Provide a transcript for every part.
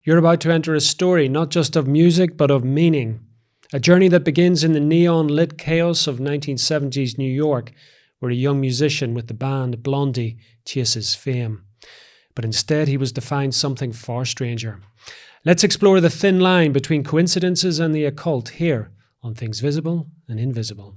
You're about to enter a story not just of music, but of meaning. A journey that begins in the neon-lit chaos of 1970s New York, where a young musician with the band Blondie chases fame. But instead, he was to find something far stranger. Let's explore the thin line between coincidences and the occult here on Things Visible and Invisible.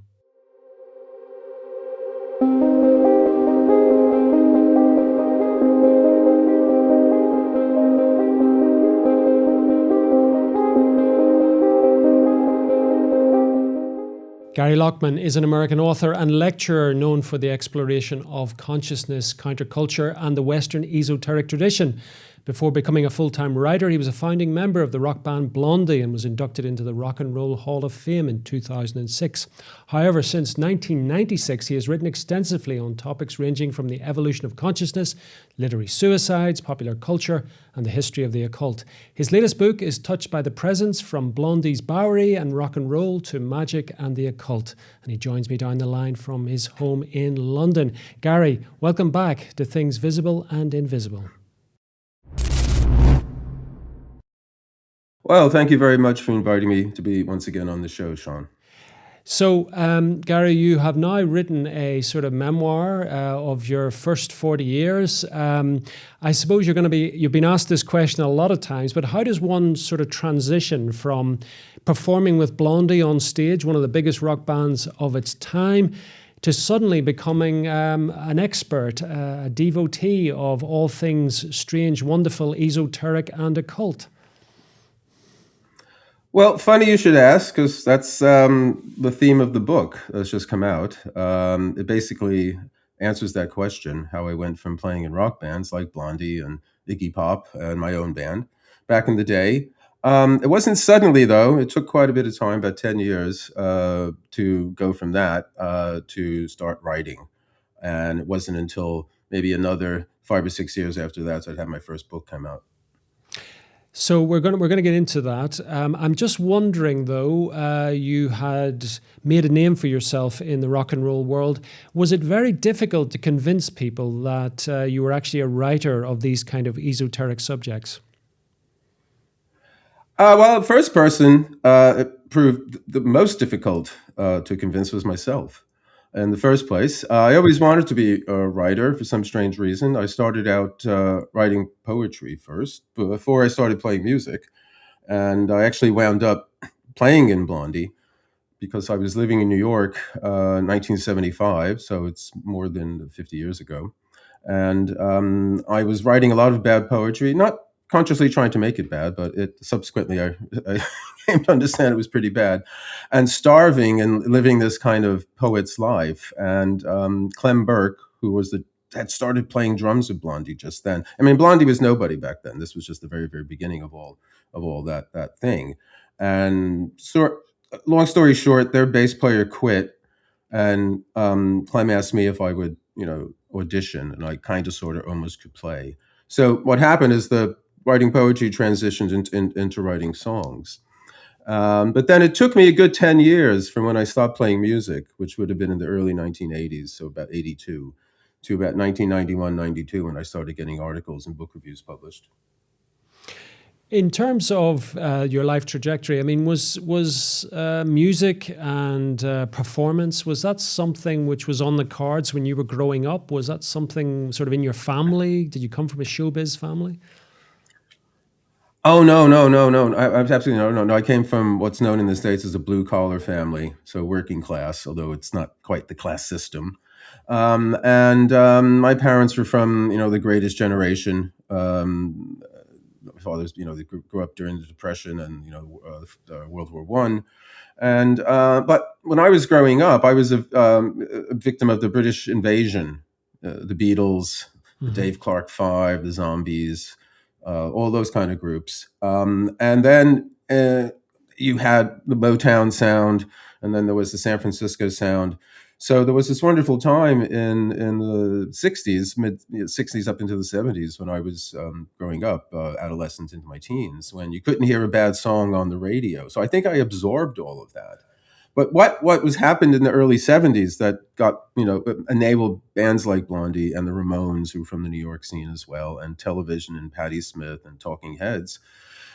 Gary Lachman is an American author and lecturer known for the exploration of consciousness, counterculture, and the Western esoteric tradition. Before becoming a full-time writer, he was a founding member of the rock band Blondie and was inducted into the Rock and Roll Hall of Fame in 2006. However, since 1996, he has written extensively on topics ranging from the evolution of consciousness, literary suicides, popular culture, and the history of the occult. His latest book is touched by the presence from Blondie's Bowery and rock and roll to magic and the occult. And he joins me down the line from his home in London. Gary, welcome back to Things Visible and Invisible. Well, thank you very much for inviting me to be once again on the show, Sean. So, Gary, you have now written a sort of memoir of your first 40 years. I suppose you've been asked this question a lot of times, but how does one sort of transition from performing with Blondie on stage, one of the biggest rock bands of its time, to suddenly becoming an expert, a devotee of all things strange, wonderful, esoteric, and occult? Well, funny you should ask, because that's the theme of the book that's just come out. It basically answers that question, how I went from playing in rock bands like Blondie and Iggy Pop and my own band back in the day. It wasn't suddenly, though. It took quite a bit of time, about 10 years, to go from that to start writing. And it wasn't until maybe another 5 or 6 years after that I'd have my first book come out. So we're going to get into that. I'm just wondering, though, you had made a name for yourself in the rock and roll world. Was it very difficult to convince people that you were actually a writer of these kind of esoteric subjects? Well, the first person it proved the most difficult to convince was myself. In the first place, I always wanted to be a writer for some strange reason. I started out writing poetry first before I started playing music. And I actually wound up playing in Blondie because I was living in New York in 1975. So it's more than 50 years ago. And I was writing a lot of bad poetry, not consciously trying to make it bad, but subsequently I came to understand it was pretty bad, and starving and living this kind of poet's life. And Clem Burke, who had started playing drums with Blondie just then. I mean, Blondie was nobody back then. This was just the very, very beginning of all that thing. And so, long story short, their bass player quit, and Clem asked me if I would, audition, and I kind of sort of almost could play. So what happened is the writing poetry transitioned into writing songs. But then it took me a good 10 years from when I stopped playing music, which would have been in the early 1980s, so about 82, to about 1991, 92, when I started getting articles and book reviews published. In terms of your life trajectory, I mean, was music and performance, was that something which was on the cards when you were growing up? Was that something sort of in your family? Did you come from a showbiz family? Oh, no. I absolutely no. I came from what's known in the States as a blue-collar family, so working class, although it's not quite the class system. And my parents were from, the greatest generation. My fathers, they grew up during the Depression and, World War I. And but when I was growing up, I was a victim of the British invasion, the Beatles, the Dave Clark Five, the Zombies, all those kind of groups. And then you had the Motown sound, and then there was the San Francisco sound. So there was this wonderful time in the 60s, mid 60s up into the 70s, when I was growing up, adolescent into my teens, when you couldn't hear a bad song on the radio. So I think I absorbed all of that. But what was happened in the early 70s that got, enabled bands like Blondie and the Ramones, who were from the New York scene as well, and television and Patti Smith and Talking Heads,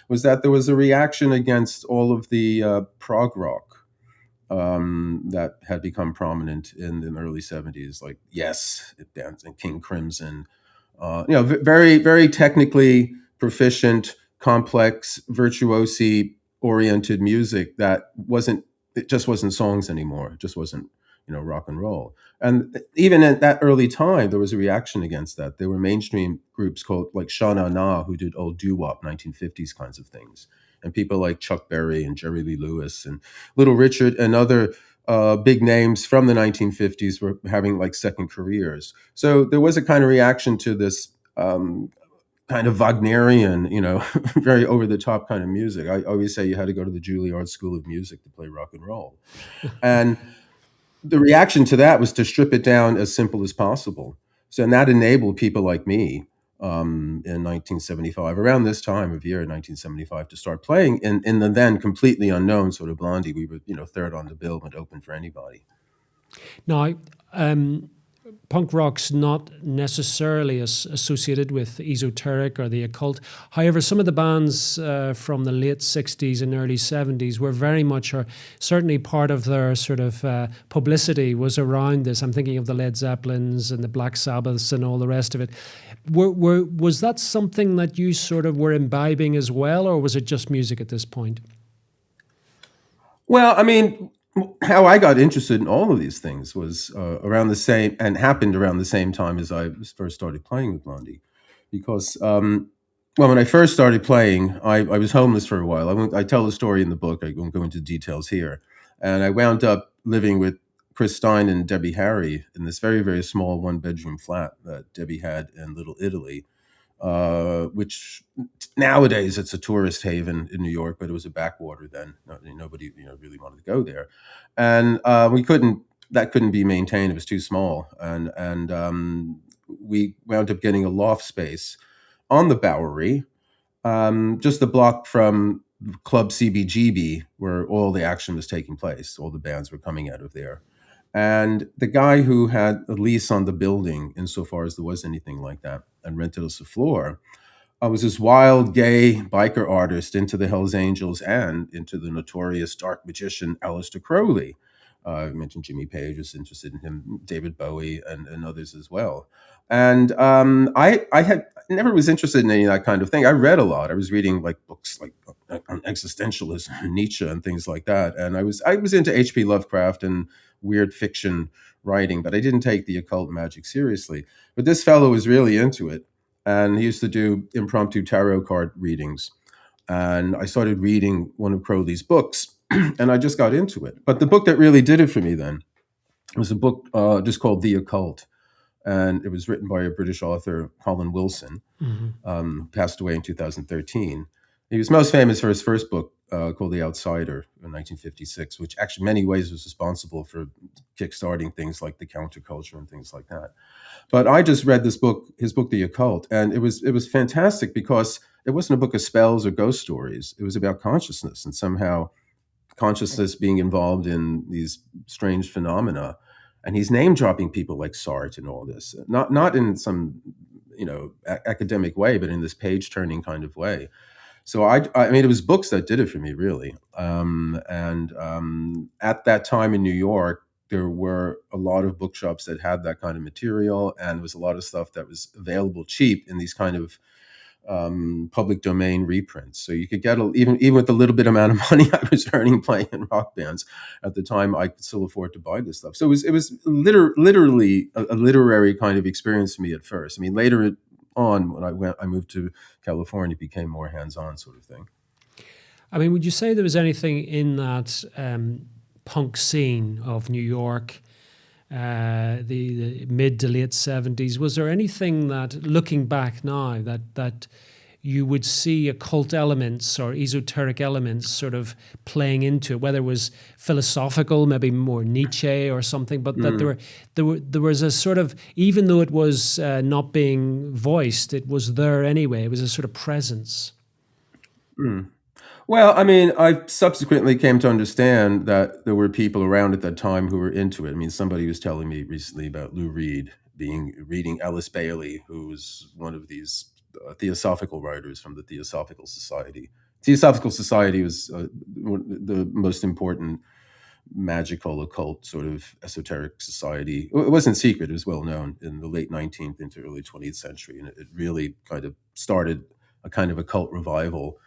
was that there was a reaction against all of the prog rock that had become prominent in the early 70s, like Yes, and King Crimson. Very, very technically proficient, complex, virtuosi oriented music that it just wasn't songs anymore. It just wasn't, rock and roll. And even at that early time, there was a reaction against that. There were mainstream groups called like Sha Na Na who did old doo-wop 1950s kinds of things. And people like Chuck Berry and Jerry Lee Lewis and Little Richard and other big names from the 1950s were having like second careers. So there was a kind of reaction to this kind of Wagnerian, very over the top kind of music. I always say you had to go to the Juilliard School of Music to play rock and roll. And the reaction to that was to strip it down as simple as possible. So, and that enabled people like me in 1975, around this time of year, 1975, to start playing in the then completely unknown sort of Blondie. We were, third on the bill, but open for anybody. Now, punk rock's not necessarily associated with esoteric or the occult. However, some of the bands from the late 60s and early 70s were very much, or certainly part of their sort of publicity was around this. I'm thinking of the Led Zeppelins and the Black Sabbaths and all the rest of it. Was that something that you sort of were imbibing as well, or was it just music at this point? Well, I mean, how I got interested in all of these things was around the same, and happened around the same time as I first started playing with Blondie. Because, when I first started playing, I was homeless for a while. I tell the story in the book. I won't go into details here. And I wound up living with Chris Stein and Debbie Harry in this very, very small one-bedroom flat that Debbie had in Little Italy, which nowadays it's a tourist haven in New York, but it was a backwater then. Nobody, really wanted to go there, and that couldn't be maintained. It was too small, and we wound up getting a loft space on the Bowery, just a block from Club CBGB, where all the action was taking place. All the bands were coming out of there. And the guy who had a lease on the building, insofar as there was anything like that, and rented us a floor, was this wild gay biker artist into the Hells Angels and into the notorious dark magician Aleister Crowley. I mentioned Jimmy Page was interested in him, David Bowie, and others as well. And I had never was interested in any of that kind of thing. I read a lot. I was reading like books like on existentialism and Nietzsche and things like that. And I was into H.P. Lovecraft and weird fiction writing, but I didn't take the occult magic seriously. But this fellow was really into it. And he used to do impromptu tarot card readings. And I started reading one of Crowley's books, and I just got into it. But the book that really did it for me then was a book just called The Occult. And it was written by a British author, Colin Wilson, passed away in 2013. He was most famous for his first book called The Outsider in 1956, which actually in many ways was responsible for kickstarting things like the counterculture and things like that. But I just read his book, The Occult, and it was fantastic because it wasn't a book of spells or ghost stories. It was about consciousness and somehow consciousness being involved in these strange phenomena. And he's name dropping people like Sartre and all this, not in some academic way, but in this page turning kind of way. So I mean, it was books that did it for me, really. And at that time in New York, there were a lot of bookshops that had that kind of material, and there was a lot of stuff that was available cheap in these kind of public domain reprints. So you could get even with the little bit amount of money I was earning playing in rock bands at the time, I could still afford to buy this stuff. So it was literally a literary kind of experience for me at first. I mean, later on when I moved to California, it became more hands-on sort of thing. I mean, would you say there was anything in that punk scene of New York, the mid to late 70s? Was there anything that, looking back now, that you would see occult elements or esoteric elements sort of playing into it, whether it was philosophical, maybe more Nietzsche or something, but that there was a sort of, even though it was not being voiced, it was there anyway. It was a sort of presence. Well, I mean, I subsequently came to understand that there were people around at that time who were into it. I mean, somebody was telling me recently about Lou Reed reading Alice Bailey, who was one of these theosophical writers from the Theosophical Society. Theosophical Society was the most important magical, occult, sort of esoteric society. It wasn't secret; it was well known in the late 19th into early 20th century, and it really kind of started a kind of occult revival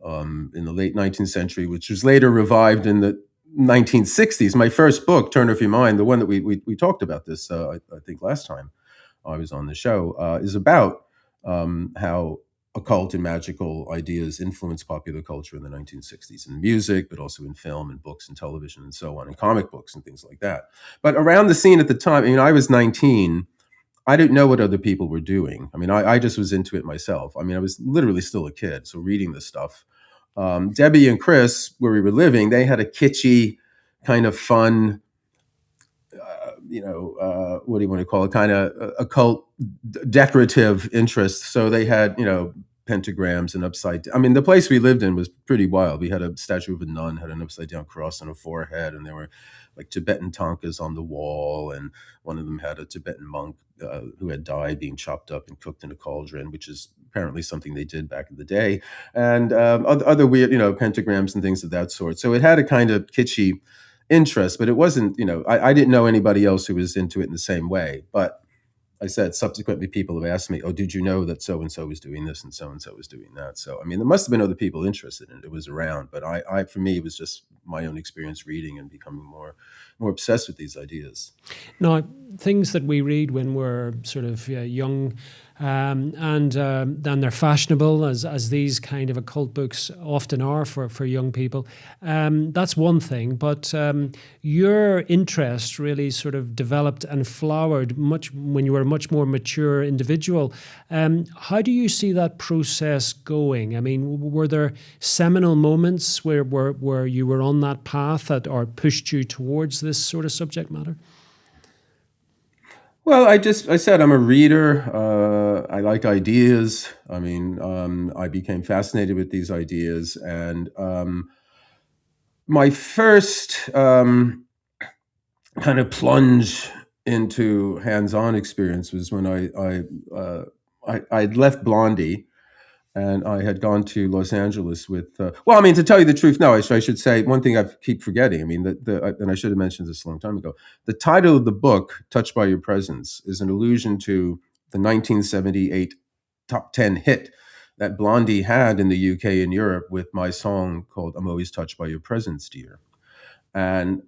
in the late 19th century, which was later revived in the 1960s. My first book, Turn Off Your Mind, the one that we talked about this, I think last time I was on the show, is about how occult and magical ideas influenced popular culture in the 1960s in music, but also in film and books and television and so on, and comic books and things like that. But around the scene at the time, I mean, I was 19. I didn't know what other people were doing. I mean, I just was into it myself. I mean, I was literally still a kid, so reading this stuff. Debbie and Chris, where we were living, they had a kitschy, kind of fun, what do you want to call it? Kind of occult, decorative interest. So they had, pentagrams and upside down. I mean, the place we lived in was pretty wild. We had a statue of a nun, had an upside down cross on her forehead, and there were like Tibetan tankas on the wall, and one of them had a Tibetan monk who had died being chopped up and cooked in a cauldron, which is apparently something they did back in the day, and other weird, pentagrams and things of that sort. So it had a kind of kitschy interest, but it wasn't, I didn't know anybody else who was into it in the same way. But I said, subsequently, people have asked me, oh, did you know that so-and-so was doing this and so-and-so was doing that? So, I mean, there must have been other people interested in it. It was around, but for me, it was just my own experience reading and becoming more obsessed with these ideas. Now, things that we read when we're sort of young, and then they're fashionable, as these kind of occult books often are for young people. That's one thing, but your interest really sort of developed and flowered much when you were a much more mature individual. How do you see that process going? I mean, were there seminal moments where you were on that path that or pushed you towards this sort of subject matter? Well, I said I'm a reader. I like ideas. I mean, I became fascinated with these ideas. And my first kind of plunge into hands-on experience was when I'd left Blondie, and I had gone to Los Angeles with. Well, I mean, to tell you the truth, no, I should say one thing I keep forgetting. I mean, and I should have mentioned this a long time ago. The title of the book, "Touched by Your Presence," is an allusion to the 1978 top 10 hit that Blondie had in the UK and Europe with my song called "I'm Always Touched by Your Presence, Dear," and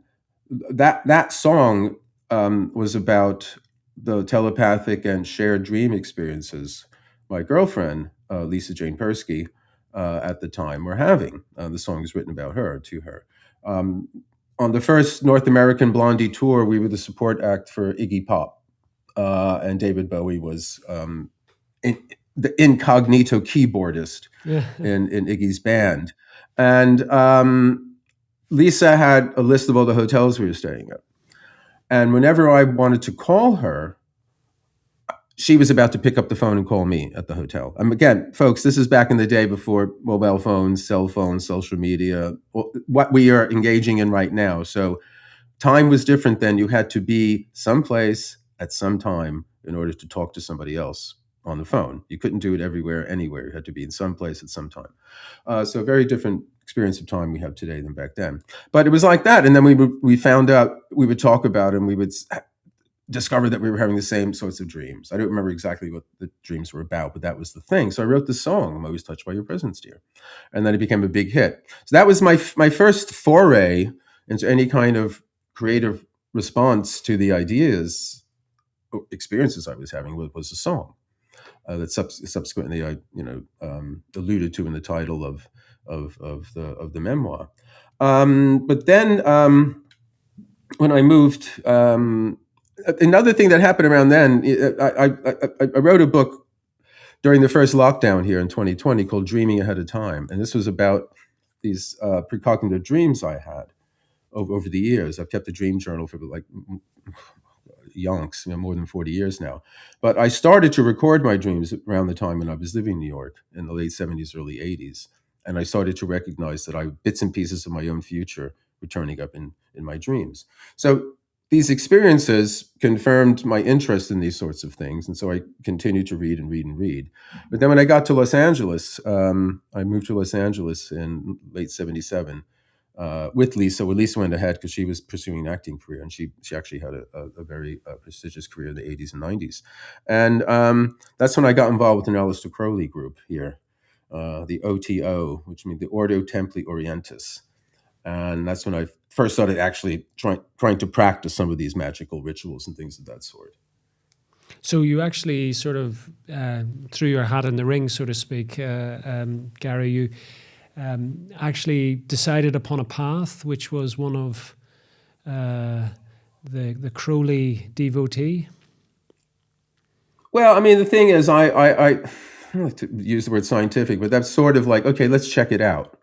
that song was about the telepathic and shared dream experiences my girlfriend, Lisa Jane Persky, at the time were having. The song is written about her, to her. On the first North American Blondie tour, we were the support act for Iggy Pop, and David Bowie was the incognito keyboardist in Iggy's band. And Lisa had a list of all the hotels we were staying at. And whenever I wanted to call her, she was about to pick up the phone and call me at the hotel. Again, folks, this is back in the day before mobile phones, cell phones, social media, what we are engaging in right now. So time was different then. You had to be someplace at some time in order to talk to somebody else on the phone. You couldn't do it everywhere, anywhere. You had to be in some place at some time. So a very different experience of time we have today than back then. But it was like that. And then we found out, we would talk about it, and we would discovered that we were having the same sorts of dreams. I don't remember exactly what the dreams were about, but that was the thing. So I wrote the song, "I'm Always Touched by Your Presence, Dear." And then it became a big hit. So that was my first foray into any kind of creative response to the experiences I was having was a song that subsequently I alluded to in the title of the memoir. But then when I moved, another thing that happened around then, I wrote a book during the first lockdown here in 2020 called "Dreaming Ahead of Time," and this was about these precognitive dreams I had over the years. I've kept a dream journal for like yonks, more than 40 years now. But I started to record my dreams around the time when I was living in New York in the late 70s, early 80s, and I started to recognize that bits and pieces of my own future were turning up in my dreams. So these experiences confirmed my interest in these sorts of things, and so I continued to read and read and read. But then when I got to Los Angeles, I moved to Los Angeles in late '77 with Lisa. Well, Lisa went ahead because she was pursuing an acting career, and she actually had a very prestigious career in the '80s and '90s. And that's when I got involved with an Aleister Crowley group here, the OTO, which means the Ordo Templi Orientis. And that's when I first started actually trying to practice some of these magical rituals and things of that sort. So you actually sort of threw your hat in the ring, so to speak, Gary. You actually decided upon a path which was one of the Crowley devotee. Well, I mean, the thing is, I don't like to use the word scientific, but that's sort of like, okay, let's check it out.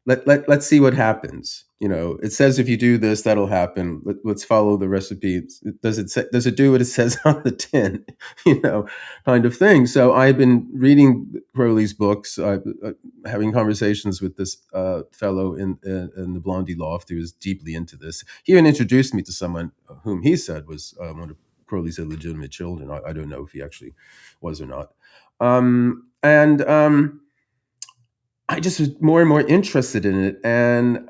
Let's see what happens. You know, it says if you do this, that'll happen. Let's follow the recipe. Does it do what it says on the tin? You know, kind of thing. So I've been reading Crowley's books, having conversations with this fellow in the Blondie loft who was deeply into this. He even introduced me to someone whom he said was one of Crowley's illegitimate children. I don't know if he actually was or not. I just was more and more interested in it. And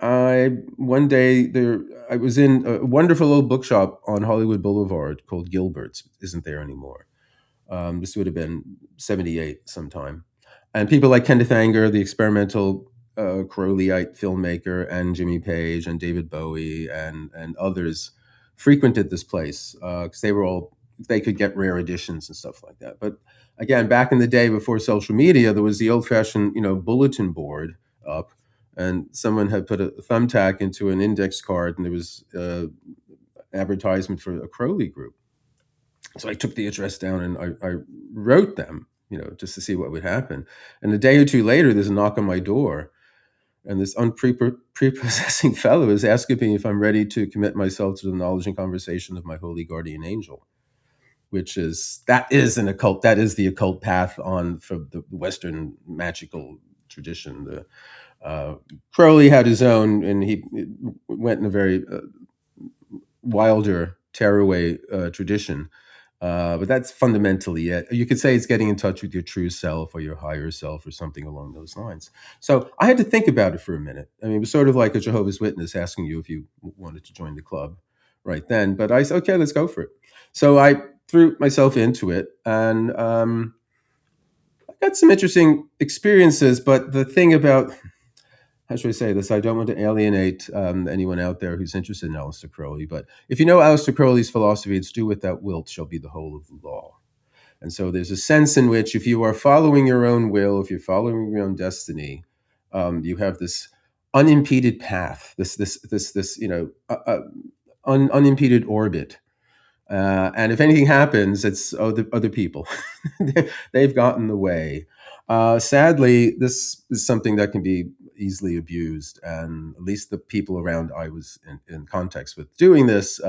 one day I was in a wonderful little bookshop on Hollywood Boulevard called Gilbert's. It isn't there anymore. This would have been '78 sometime. And people like Kenneth Anger, the experimental Crowleyite filmmaker, and Jimmy Page and David Bowie and others frequented this place because they could get rare editions and stuff like that. But again, back in the day before social media, there was the old-fashioned, bulletin board up, and someone had put a thumbtack into an index card, and there was advertisement for a Crowley group. So I took the address down and I wrote them, just to see what would happen. And a day or two later, there's a knock on my door, and this unprepossessing fellow is asking me if I'm ready to commit myself to the knowledge and conversation of my holy guardian angel, that is the occult path for the Western magical tradition. Crowley had his own, and he went in a very wilder tearaway tradition. But that's fundamentally it. You could say it's getting in touch with your true self or your higher self or something along those lines. So I had to think about it for a minute. I mean, it was sort of like a Jehovah's Witness asking you if you wanted to join the club right then. But I said, okay, let's go for it. So I threw myself into it, and I got some interesting experiences. But the thing about, how should I say this? I don't want to alienate anyone out there who's interested in Aleister Crowley, but if you know Aleister Crowley's philosophy, it's do what thou wilt shall be the whole of the law. And so there's a sense in which if you are following your own will, if you're following your own destiny, you have this unimpeded path, this unimpeded orbit. And if anything happens, it's other people. They've gotten in the way. Sadly, this is something that can be easily abused, and at least the people around I was in context with doing this,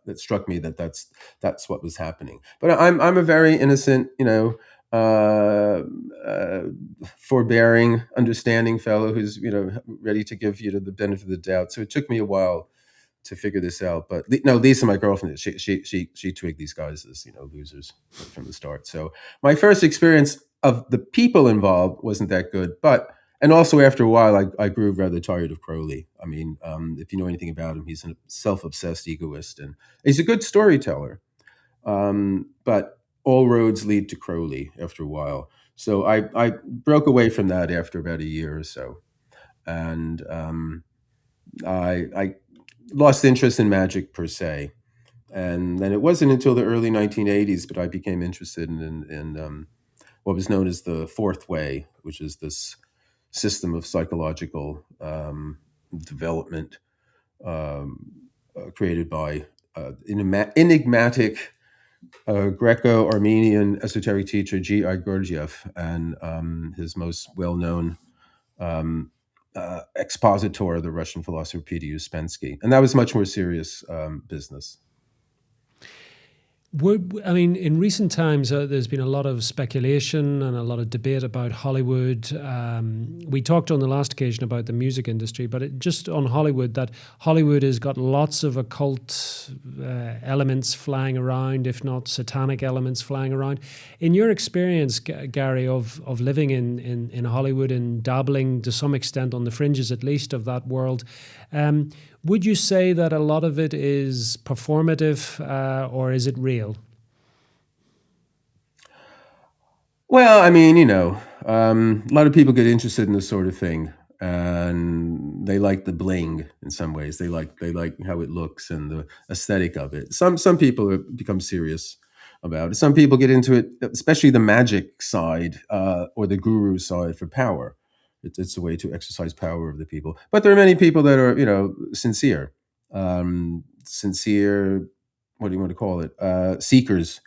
it struck me that that's what was happening. But I'm a very innocent, forbearing, understanding fellow who's ready to give the benefit of the doubt. So it took me a while to figure this out, but Lisa, my girlfriend, she twigged these guys as losers from the start. So my first experience of the people involved wasn't that good, and also after a while, I grew rather tired of Crowley. I mean, if you know anything about him, he's a self-obsessed egoist, and he's a good storyteller. But all roads lead to Crowley after a while. So I broke away from that after about a year or so, and I lost interest in magic per se. And then it wasn't until the early 1980s that I became interested in what was known as the Fourth Way, which is this system of psychological development created by enigmatic Greco-Armenian esoteric teacher G.I. Gurdjieff and his most well-known expositor, the Russian philosopher Peter Uspensky. And that was much more serious business. I mean, in recent times, there's been a lot of speculation and a lot of debate about Hollywood. We talked on the last occasion about the music industry, but just on Hollywood, that Hollywood has got lots of occult elements flying around, if not satanic elements flying around. In your experience, Gary, of living in Hollywood and dabbling to some extent on the fringes, at least, of that world, would you say that a lot of it is performative or is it real? Well, I mean, a lot of people get interested in this sort of thing, and they like the bling in some ways. They like how it looks and the aesthetic of it. Some people become serious about it. Some people get into it, especially the magic side or the guru side for power. It's a way to exercise power of the people. But there are many people that are, sincere, sincere. What do you want to call it? Seekers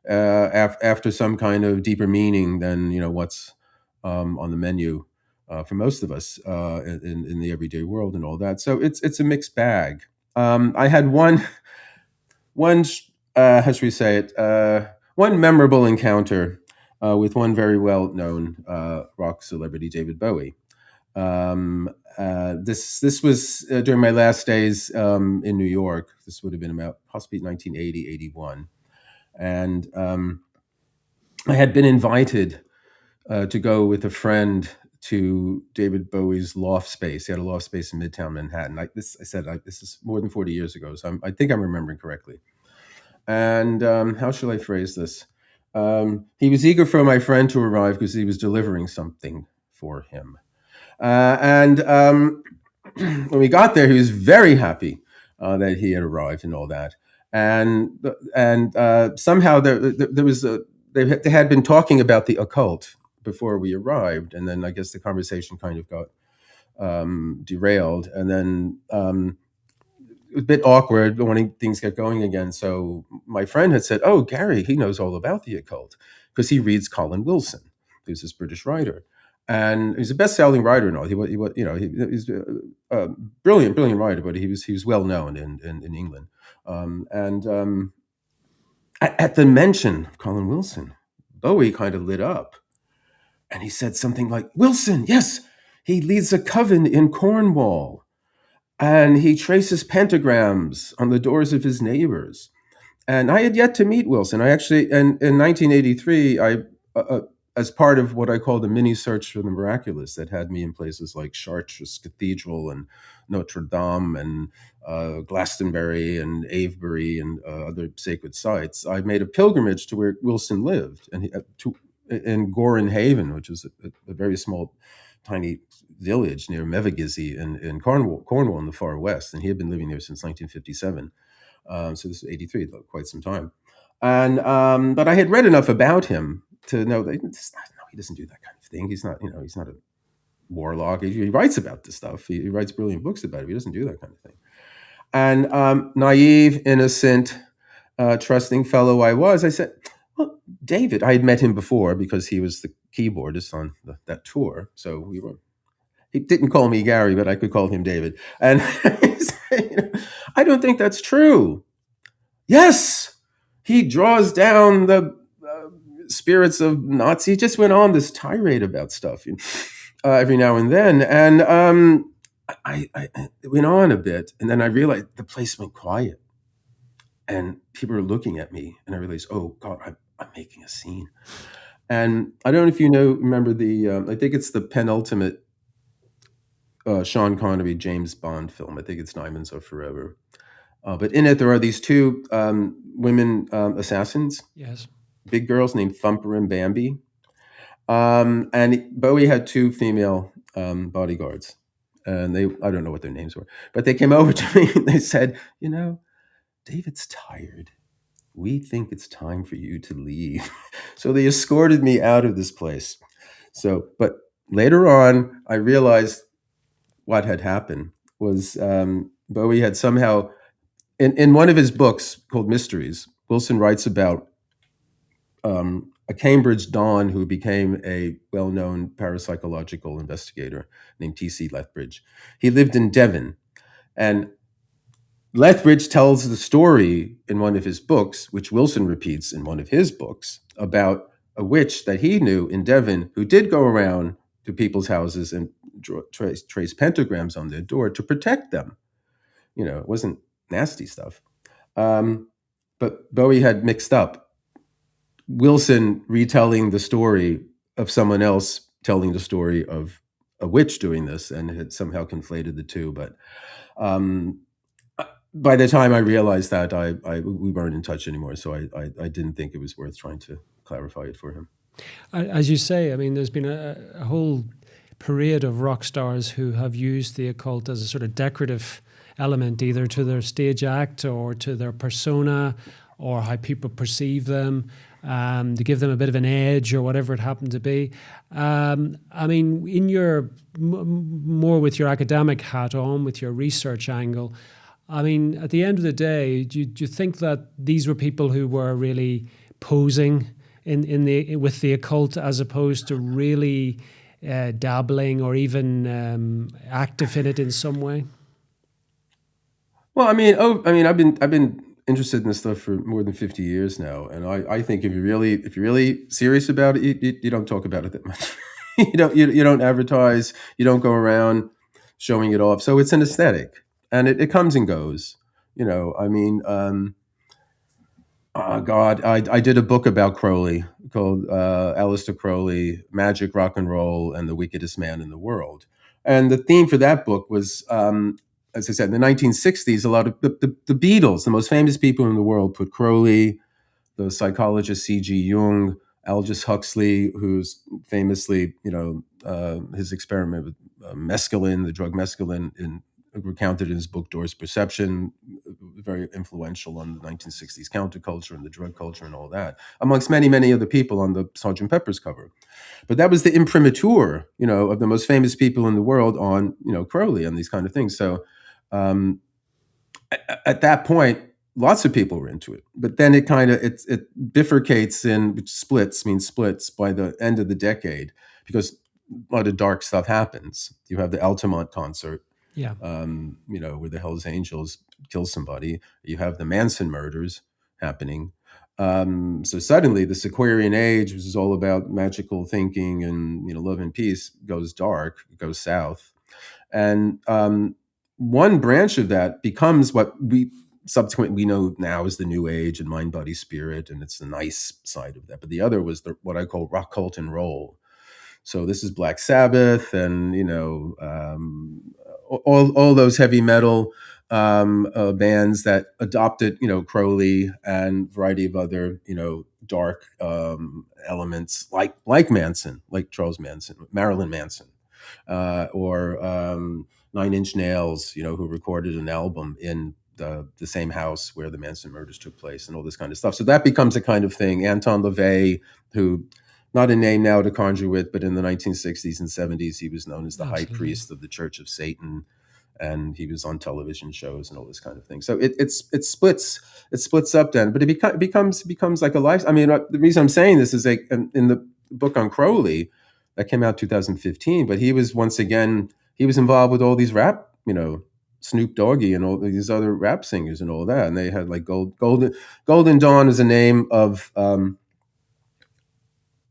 after some kind of deeper meaning than what's on the menu for most of us in the everyday world and all that. So it's a mixed bag. I had one how should we say it? One memorable encounter with one very well known rock celebrity, David Bowie. This was during my last days in New York. This would have been about possibly 1980, 81. And I had been invited to go with a friend to David Bowie's loft space. He had a loft space in Midtown Manhattan. This is more than 40 years ago, so I think I'm remembering correctly. And how shall I phrase this? He was eager for my friend to arrive because he was delivering something for him. And when we got there, he was very happy that he had arrived and all that. And somehow there was they had been talking about the occult before we arrived, and then I guess the conversation kind of got derailed, and then it was a bit awkward when things get going again. So my friend had said, "Oh, Gary, he knows all about the occult because he reads Colin Wilson, who's this British writer." And he's a best-selling writer and all. He's a brilliant writer, but he was well known in England. At the mention of Colin Wilson, Bowie kind of lit up, and he said something like, "Wilson, yes, he leads a coven in Cornwall, and he traces pentagrams on the doors of his neighbors." And I had yet to meet Wilson. I actually, in 1983, as part of what I call the mini search for the miraculous that had me in places like Chartres Cathedral and Notre Dame and Glastonbury and Avebury and other sacred sites, I made a pilgrimage to where Wilson lived, and in Gorin Haven, which is a very small, tiny village near Mevagissey in Cornwall in the far west, and he had been living there since 1957. So this is 83, quite some time. And but I had read enough about him to know that he doesn't do that kind of thing. He's not a warlock. He writes about this stuff. He writes brilliant books about it. He doesn't do that kind of thing. And naive, innocent, trusting fellow I was, I said, "Well, David," I had met him before because he was the keyboardist on that tour. So he didn't call me Gary, but I could call him David. And he said, "I don't think that's true." Yes, he draws down the spirits of Nazi. He just went on this tirade about stuff every now and then. And it went on a bit. And then I realized the place went quiet. And people were looking at me. And I realized, oh, God, I'm making a scene. And I don't know if you remember I think it's the penultimate Sean Connery James Bond film. I think it's Diamonds Are Forever. But in it, there are these two women assassins. Yes. Big girls named Thumper and Bambi. And Bowie had two female bodyguards. And I don't know what their names were, but they came over to me and they said, "David's tired. We think it's time for you to leave." So they escorted me out of this place. But later on, I realized what had happened was Bowie had somehow, in one of his books called Mysteries, Wilson writes about a Cambridge Don who became a well-known parapsychological investigator named T.C. Lethbridge. He lived in Devon, and Lethbridge tells the story in one of his books, which Wilson repeats in one of his books, about a witch that he knew in Devon who did go around to people's houses and trace pentagrams on their door to protect them. It wasn't nasty stuff. But Bowie had mixed up Wilson retelling the story of someone else telling the story of a witch doing this, and had somehow conflated the two. But by the time I realized that, we weren't in touch anymore, so I didn't think it was worth trying to clarify it for him. As you say, I mean, there's been a whole parade of rock stars who have used the occult as a sort of decorative element, either to their stage act or to their persona or how people perceive them, to give them a bit of an edge or whatever it happened to be. I mean, in your more with your academic hat on, with your research angle, I mean, at the end of the day, do you think that these were people who were really posing with the occult, as opposed to really dabbling or even active in it in some way? Well, I mean, I've been interested in this stuff for more than 50 years now, and I think if you're really serious about it, you don't talk about it that much. you don't advertise, you don't go around showing it off. So it's an aesthetic, and it comes and goes. I mean, oh God, I did a book about Crowley called Aleister Crowley, Magic, Rock and Roll, and the Wickedest Man in the World. And the theme for that book was, as I said, in the 1960s, a lot of the Beatles, the most famous people in the world, put Crowley, the psychologist C.G. Jung, Aldous Huxley, who's famously, his experiment with mescaline, the drug mescaline, recounted in his book Doors Perception, very influential on the 1960s counterculture and the drug culture and all that, amongst many, many other people on the Sgt. Pepper's cover. But that was the imprimatur, of the most famous people in the world on, Crowley and these kind of things. So at that point, lots of people were into it. But then it kind of, it bifurcates which splits by the end of the decade, because a lot of dark stuff happens. You have the Altamont concert, Yeah. Where the Hells Angels kill somebody. You have the Manson murders happening. So suddenly this Aquarian age, which is all about magical thinking and, love and peace, goes dark, goes south. And one branch of that becomes what we subsequently know now as the New Age and Mind, Body, Spirit, and it's the nice side of that. But the other was what I call rock, cult, and roll. So this is Black Sabbath and, all those heavy metal bands that adopted, Crowley and a variety of other, dark elements like Manson, like Charles Manson, Marilyn Manson, or Nine Inch Nails, who recorded an album in the same house where the Manson murders took place and all this kind of stuff. So that becomes a kind of thing. Anton LaVey, who, not a name now to conjure with, but in the 1960s and 70s, he was known as the high priest of the Church of Satan, and he was on television shows and all this kind of thing. So it splits up then, but it becomes like a life. I mean, the reason I'm saying this is like in the book on Crowley that came out 2015, but he was involved with all these rap, Snoop Doggy and all these other rap singers and all that, and they had like Golden Dawn is a name of.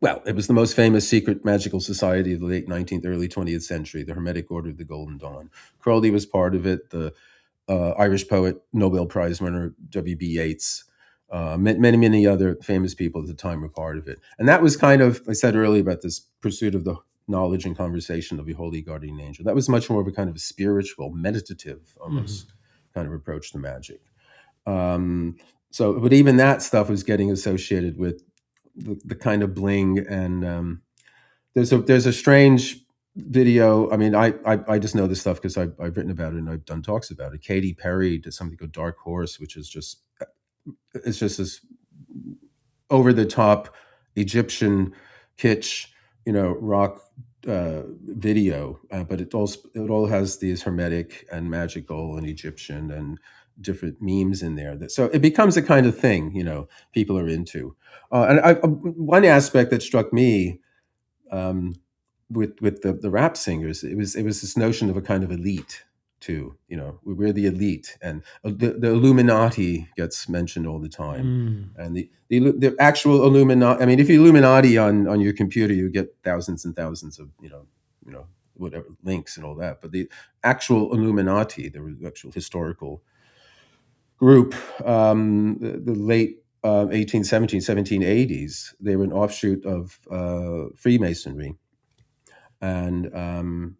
Well, it was the most famous secret magical society of the late 19th, early 20th century, the Hermetic Order of the Golden Dawn. Crowley was part of it, the Irish poet, Nobel Prize winner, W.B. Yeats, many, many other famous people at the time were part of it. And that was kind of, I said earlier about this pursuit of the knowledge and conversation of a holy guardian angel. That was much more of a kind of a spiritual, meditative, almost kind of approach to magic. But even that stuff was getting associated with the kind of bling, and there's a strange video. I mean, I just know this stuff because I've written about it and I've done talks about it. Katy Perry did something called Dark Horse, which is just this over the top Egyptian kitsch, rock video, but it all has these hermetic and magical and Egyptian and different memes in there. So it becomes a kind of thing, people are into. One aspect that struck me with the rap singers, it was this notion of a kind of elite, too. We're the elite, and the Illuminati gets mentioned all the time. And the actual Illuminati. I mean, if you Illuminati on your computer, you get thousands and thousands of whatever links and all that. But the actual Illuminati, the actual historical group, the late 1780s, they were an offshoot of Freemasonry, and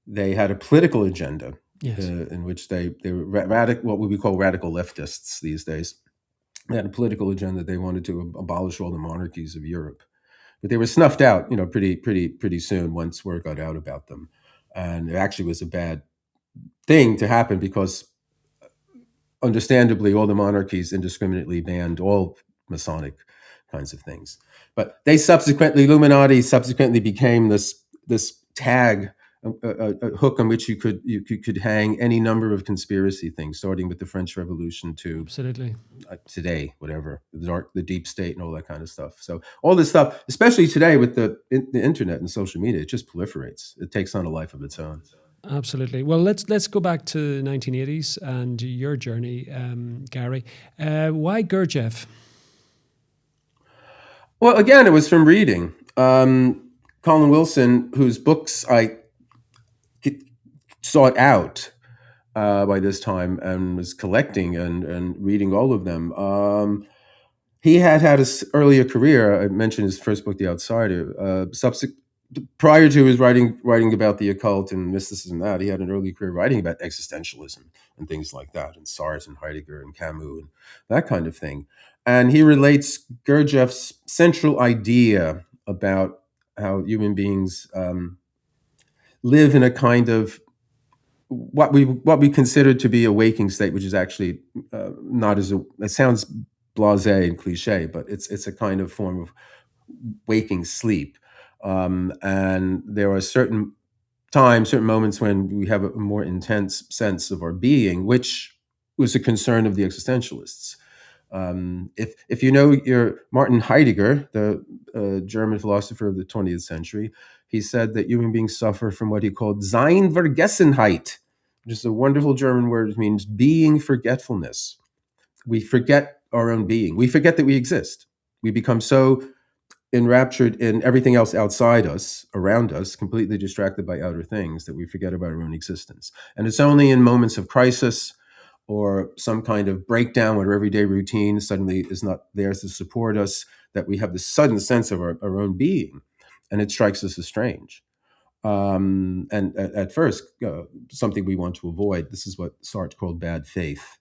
they had a political agenda. Yes. In which they were what we call radical leftists these days. They had a political agenda. They wanted to abolish all the monarchies of Europe, but they were snuffed out, pretty soon once word got out about them. And it actually was a bad thing to happen because, understandably, all the monarchies indiscriminately banned all Masonic kinds of things. But Illuminati subsequently became this tag, a hook on which you could hang any number of conspiracy things, starting with the French Revolution to Absolutely. Today, whatever, the deep state and all that kind of stuff. So all this stuff, especially today with the internet and social media, it just proliferates. It takes on a life of its own. Absolutely. Well, let's go back to the 1980s and your journey, Gary. Why Gurdjieff? Well, again, it was from reading. Colin Wilson, whose books I sought out by this time and was collecting and reading all of them. He had his earlier career. I mentioned his first book, The Outsider. Prior to his writing about the occult and mysticism, he had an early career writing about existentialism and things like that, and Sartre and Heidegger and Camus and that kind of thing. And he relates Gurdjieff's central idea about how human beings live in a kind of what we consider to be a waking state, which is actually not it sounds blasé and cliche, but it's a kind of form of waking sleep. And there are certain moments when we have a more intense sense of our being, which was a concern of the existentialists. If you know your Martin Heidegger, the German philosopher of the 20th century, he said that human beings suffer from what he called Seinvergessenheit, which is a wonderful German word. It means being forgetfulness. We forget our own being. We forget that we exist. We become so enraptured in everything else outside us, around us, completely distracted by outer things, that we forget about our own existence. And it's only in moments of crisis or some kind of breakdown where everyday routine suddenly is not there to support us that we have this sudden sense of our own being. And it strikes us as strange. And at first, something we want to avoid. This is what Sartre called bad faith,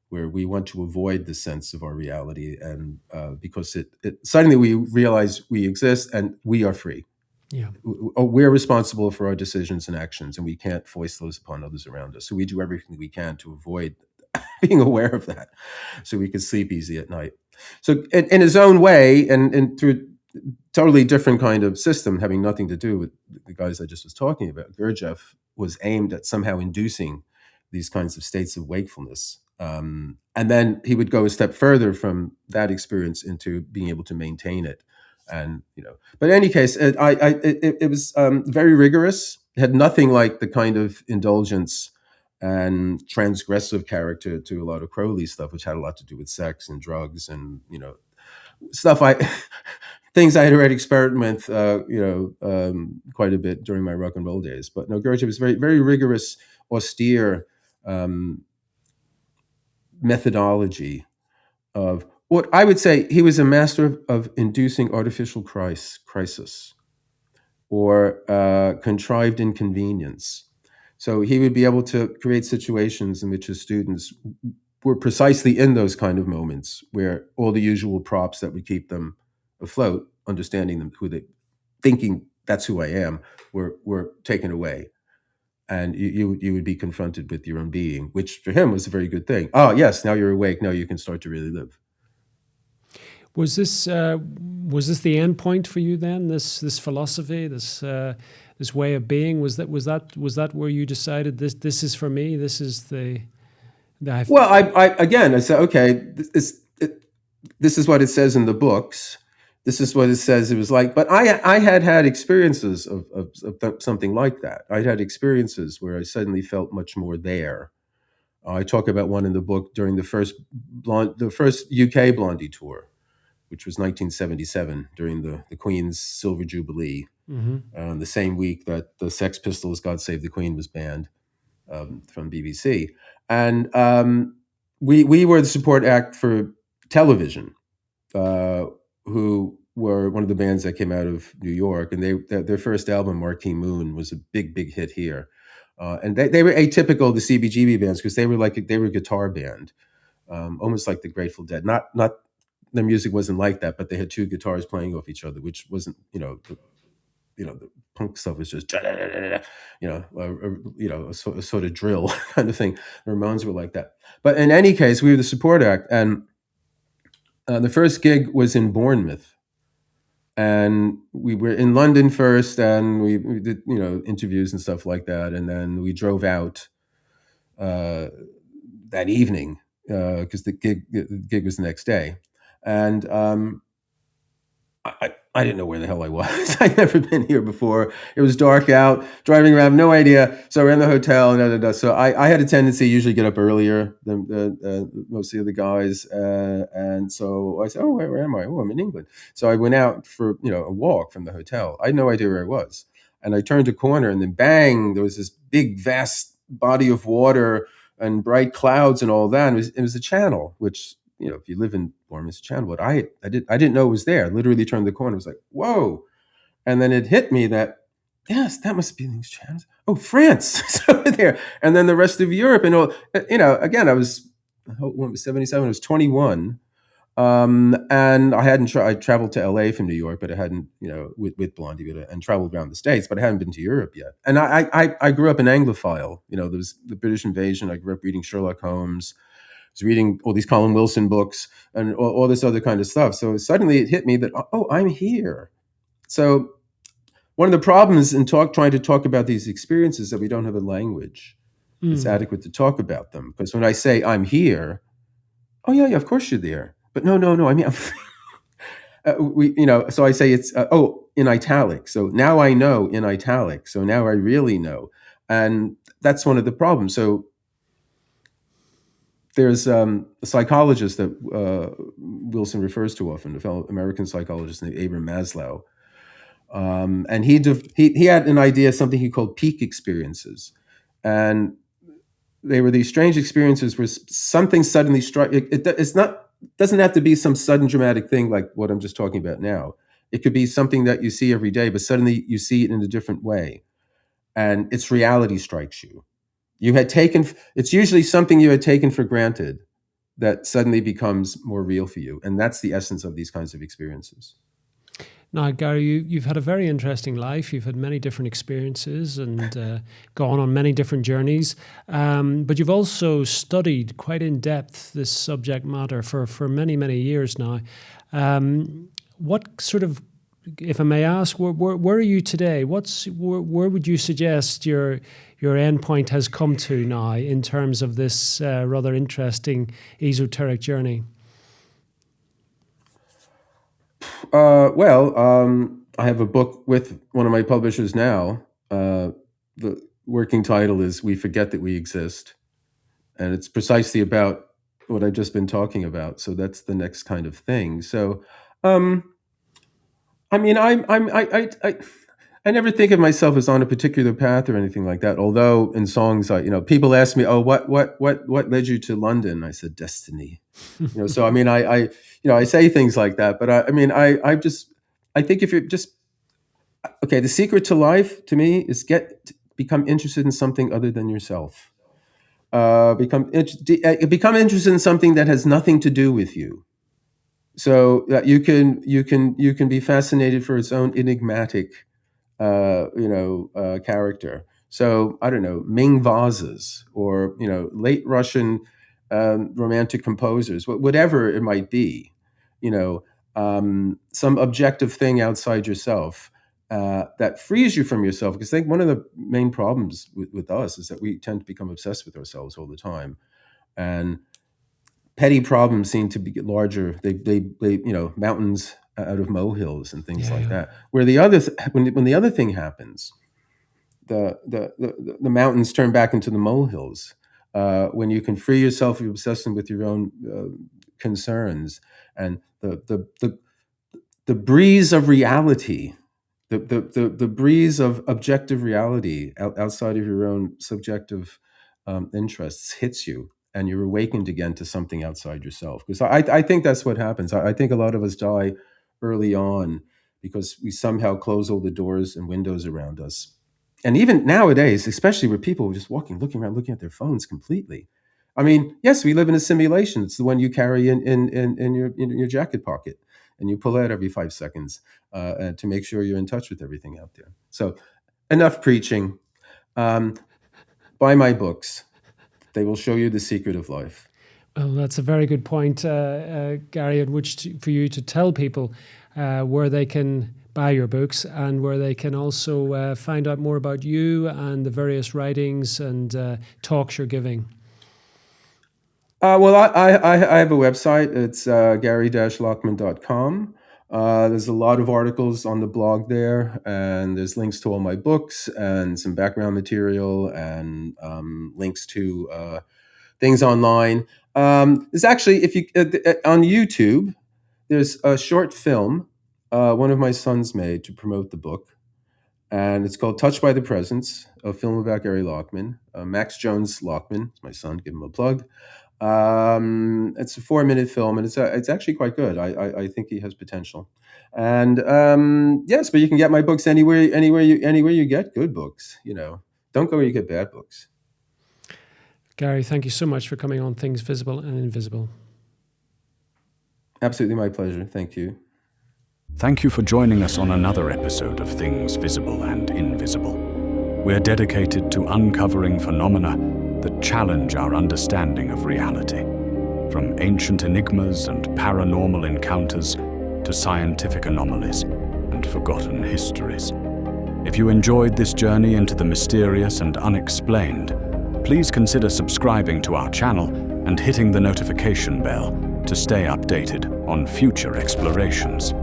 where we want to avoid the sense of our reality, and because it suddenly we realize we exist and we are free. Yeah, we're responsible for our decisions and actions, and we can't foist those upon others around us. So we do everything we can to avoid being aware of that, so we can sleep easy at night. So in his own way, and through a totally different kind of system, having nothing to do with the guys I just was talking about, Gurdjieff was aimed at somehow inducing these kinds of states of wakefulness. And then he would go a step further from that experience into being able to maintain it. And, but in any case, it was very rigorous. It had nothing like the kind of indulgence and transgressive character to a lot of Crowley stuff, which had a lot to do with sex and drugs and, stuff things I had already experimented with, quite a bit during my rock and roll days. But no, Gurdjieff was very, very rigorous, austere methodology of what I would say he was a master of inducing artificial crisis or contrived inconvenience. So he would be able to create situations in which his students were precisely in those kind of moments where all the usual props that would keep them afloat, understanding them, thinking that's who I am, were taken away. And you would be confronted with your own being, which for him was a very good thing. Oh, yes, now you're awake. Now you can start to really live. Was this the end point for you then? This philosophy, this way of being, was that where you decided this is for me? This is the Well, I said, okay, this is what it says in the books, this is what it says it was like. But I had experiences of something like that. I'd had experiences where I suddenly felt much more there. I talk about one in the book during the first UK Blondie tour, which was 1977 during the Queen's Silver Jubilee, the same week that the Sex Pistols' "God Save the Queen" was banned from BBC, and we were the support act for Television, who were one of the bands that came out of New York, and their first album, Marquee Moon, was a big hit here. And they were atypical of the CBGB bands because they were a guitar band, almost like the Grateful Dead. Not their music wasn't like that, but they had two guitars playing off each other, which wasn't the punk stuff was just a sort of drill kind of thing. The Ramones were like that. But in any case, we were the support act, and the first gig was in Bournemouth. And we were in London first, and we did interviews and stuff like that, and then we drove out that evening because the gig was the next day, and I didn't know where the hell I was. I'd never been here before. It was dark out, driving around, no idea. So we're in the hotel, and so I had a tendency to usually get up earlier than most of the other guys, and so I said, "Oh, where am I? Oh, I'm in England." So I went out for a walk from the hotel. I had no idea where I was, and I turned a corner, and then bang! There was this big, vast body of water and bright clouds and all that. And it was a channel, which, if you live in Bournemouth, channel, but I didn't know it was there. I literally turned the corner. I was like, whoa. And then it hit me that, yes, that must be these channels. Oh, France. So there. And then the rest of Europe. And, again, I was 77, I was 21. And I traveled to LA from New York, but I hadn't, with Blondie, and traveled around the States, but I hadn't been to Europe yet. And I grew up an Anglophile. There was the British invasion. I grew up reading Sherlock Holmes. I was reading all these Colin Wilson books and all this other kind of stuff. So suddenly it hit me that, oh, I'm here. So one of the problems in trying to talk about these experiences is that we don't have a language that's adequate to talk about them. Because when I say I'm here, oh yeah, of course you're there. But no. I mean, so I say it's in italic. So now I know in italic. So now I really know, and that's one of the problems. So there's a psychologist that Wilson refers to often, a fellow American psychologist named Abraham Maslow, and he had an idea, something he called peak experiences, and they were these strange experiences where something suddenly struck. Doesn't have to be some sudden dramatic thing like what I'm just talking about now. It could be something that you see every day, but suddenly you see it in a different way, and its reality strikes you. It's usually something you had taken for granted that suddenly becomes more real for you, and that's the essence of these kinds of experiences. Now, Gary, you've had a very interesting life. You've had many different experiences and gone on many different journeys. But you've also studied quite in depth this subject matter for many, many years now. What sort of, if I may ask, where are you today? Where would you suggest your endpoint has come to now in terms of this rather interesting esoteric journey? I have a book with one of my publishers now. The working title is "We Forget That We Exist," and it's precisely about what I've just been talking about. So that's the next kind of thing. So, I mean, I never think of myself as on a particular path or anything like that. Although in songs, people ask me, "Oh, what led you to London?" I said, "Destiny." So I mean, I say things like that. But I think if you're just okay, the secret to life to me is become interested in something other than yourself. Become interested in something that has nothing to do with you, so that you can be fascinated for its own enigmatic character. So I don't know, Ming vases or late Russian romantic composers, whatever it might be, some objective thing outside yourself that frees you from yourself. Because I think one of the main problems with us is that we tend to become obsessed with ourselves all the time, and petty problems seem to get larger. They mountains out of molehills and things like that. Where the other when the other thing happens, the mountains turn back into the molehills. When you can free yourself of obsessing with your own concerns, and the breeze of reality, the breeze of objective reality outside of your own subjective interests hits you, and you're awakened again to something outside yourself. Because I think that's what happens. I think a lot of us die early on because we somehow close all the doors and windows around us. And even nowadays, especially with people just looking around, looking at their phones completely. I mean, yes, we live in a simulation. It's the one you carry in your jacket pocket, and you pull out every 5 seconds to make sure you're in touch with everything out there. So, enough preaching. Buy my books. They will show you the secret of life. Well, that's a very good point, Gary, at which for you to tell people where they can buy your books and where they can also find out more about you and the various writings and talks you're giving. Well, I have a website. It's gary-lachman.com. There's a lot of articles on the blog there, and there's links to all my books and some background material and links to things online. There's actually, if you on YouTube, there's a short film one of my sons made to promote the book, and it's called Touched by the Presence, a film about Gary Lachman. Max Jones Lachman, my son, give him a plug. It's a 4-minute film, and it's actually quite good. I think he has potential. And yes, but you can get my books anywhere you get good books. Don't go where you get bad books. Gary, thank you so much for coming on Things Visible and Invisible. Absolutely my pleasure. Thank you. Thank you for joining us on another episode of Things Visible and Invisible. We're dedicated to uncovering phenomena that challenge our understanding of reality, from ancient enigmas and paranormal encounters to scientific anomalies and forgotten histories. If you enjoyed this journey into the mysterious and unexplained, please consider subscribing to our channel and hitting the notification bell to stay updated on future explorations.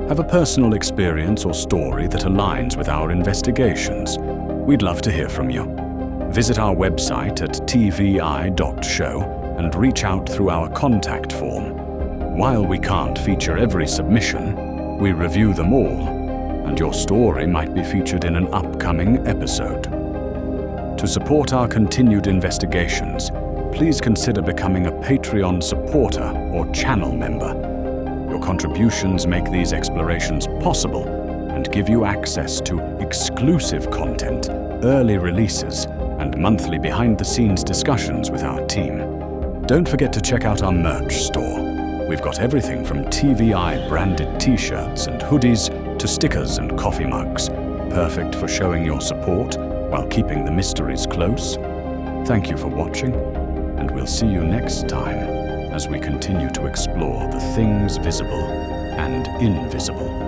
Have a personal experience or story that aligns with our investigations? We'd love to hear from you. Visit our website at tvi.show and reach out through our contact form. While we can't feature every submission, we review them all, and your story might be featured in an upcoming episode. To support our continued investigations, please consider becoming a Patreon supporter or channel member. Your contributions make these explorations possible and give you access to exclusive content, early releases, and monthly behind-the-scenes discussions with our team. Don't forget to check out our merch store. We've got everything from TVI-branded t-shirts and hoodies to stickers and coffee mugs, perfect for showing your support while keeping the mysteries close. Thank you for watching, and we'll see you next time as we continue to explore the things visible and invisible.